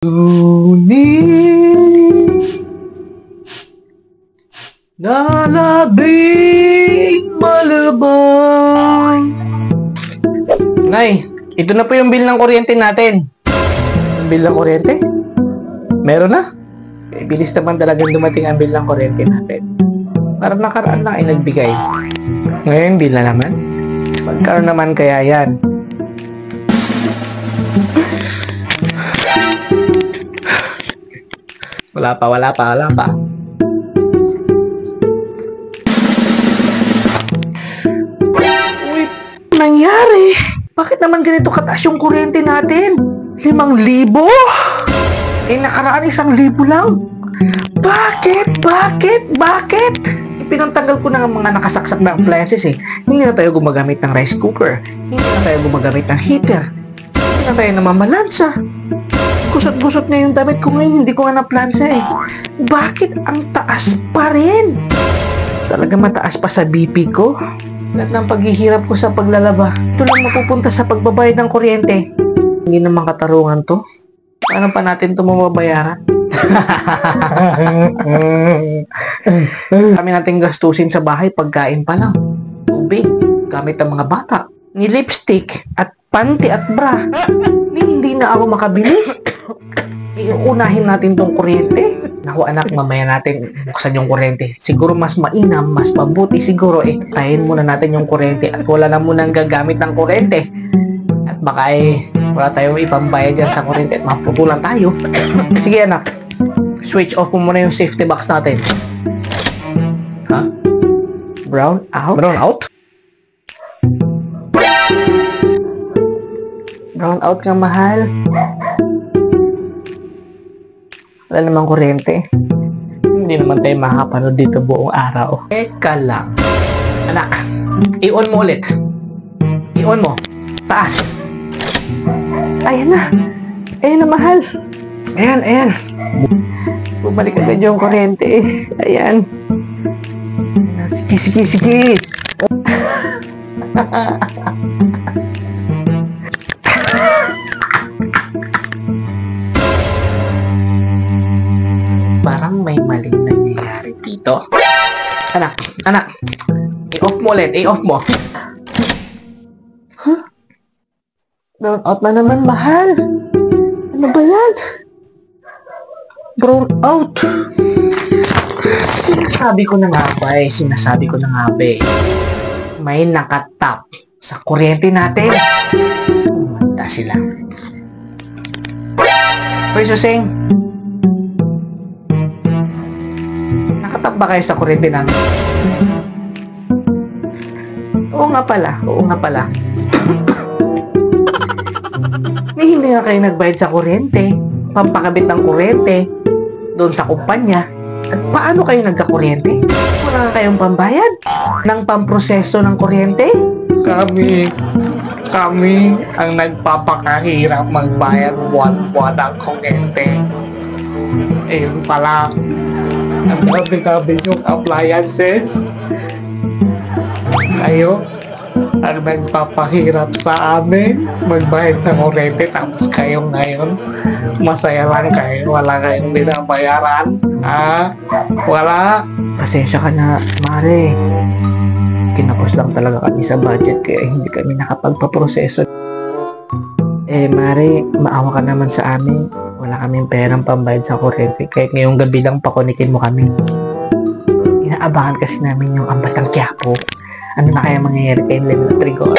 Ngunit nalabing malabang. Nay, ito na po yung bill ng kuryente natin. Yung bill ng kuryente? Meron na? Eh, bilis naman talagang dumating ang bill ng kuryente natin. Parang nakaraan lang ay nagbigay. Ngayon, bill na naman. Magkaroon naman kaya yan. Wala pa. Uy, nangyari? Bakit naman ganito kataas yung kuryente natin? 5,000? Eh, nakaraan 1,000 lang. Bakit? Pinantanggal ko na ang mga nakasaksak na appliances eh. Hindi na tayo gumagamit ng rice cooker. Hindi na tayo gumagamit ng heater. Hindi na tayo namamalansa. Gusot-gusot na yung damit ko ngayon, hindi ko nga naplansa eh. Bakit ang taas pa rin? Talaga mataas pa sa BP ko. Lahat ng paghihirap ko sa paglalaba, ito lang mapupunta sa pagbabayad ng kuryente. Hindi naman katarungan to. Paano pa natin ito mababayaran? Kami natin gastusin sa bahay, pagkain pa lang. Tubig, gamit ng mga bata. Ni lipstick at panty at bra. Hindi na ako makabili. Iuunahin natin tong kuryente. Naku anak, mamaya natin buksan yung kuryente. Siguro mas mainam, mas mabuti siguro tayin muna natin yung kuryente at wala na munang gagamit ng kuryente. At baka wala tayong ipambayad dyan sa kuryente at maputulan tayo. Sige anak, switch off mo muna yung safety box natin. Ha? Brown out? Brown out? Brown out nga mahal. Wala namang kuryente. Hindi naman tayo makakapanood dito buong araw. Eka lang. Anak, i-on mo ulit. I-on mo. Taas. Ayan na. Ayan na mahal. Ayan. Bumalik agad yung kuryente. Ayan. Sige. Parang may maling nangyayari dito. Anak. I-off mo ulit. I-off mo. Huh? Brown out na naman, mahal. Ano ba yan? Brown out. Sinasabi ko na nga ba may nakatap sa kuryente natin. Umanda sila. Hoy, Suseng. Nakatap ba kayo sa kuryente namin? Oo nga pala. Hindi nga kayo nagbayad sa kuryente, pampakabit ng kuryente, doon sa kumpanya. At paano kayo nagkakuryente? Wala nga kayong pambayad ng pamproseso ng kuryente? Kami ang nagpapakahirap magbayad buwan-buwan ng kuryente. Yun pala, ang gabi-gabi yung appliances. Kayo ang nagpapahirap sa amin magbayad sa kuryente, tapos kayo ngayon masaya lang kayo, wala kayong binabayaran. Wala. Pasensya ka na, Mare. Kinapos lang talaga kami sa budget kaya hindi kami nakapagpaproseso. Mare, maawa ka naman sa amin. Wala kaming perang pambayad sa kuryente kahit ngayong gabi lang pakunikin mo kami. Inaabangan kasi namin yung Ambatang Quiapo. Ano na kaya mangyayari kay Len Rodrigo?